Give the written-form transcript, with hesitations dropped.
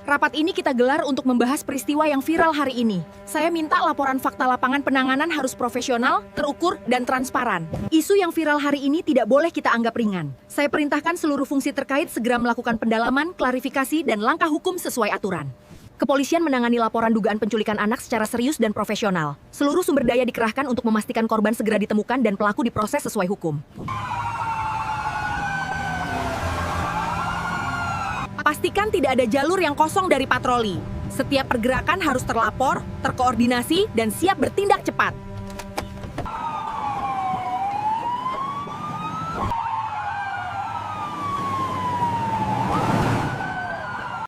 Rapat ini kita gelar untuk membahas peristiwa yang viral hari ini. Saya minta laporan fakta lapangan penanganan harus profesional, terukur, dan transparan. Isu yang viral hari ini tidak boleh kita anggap ringan. Saya perintahkan seluruh fungsi terkait segera melakukan pendalaman, klarifikasi, dan langkah hukum sesuai aturan. Kepolisian menangani laporan dugaan penculikan anak secara serius dan profesional. Seluruh sumber daya dikerahkan untuk memastikan korban segera ditemukan dan pelaku diproses sesuai hukum. Pastikan tidak ada jalur yang kosong dari patroli. Setiap pergerakan harus terlapor, terkoordinasi, dan siap bertindak cepat.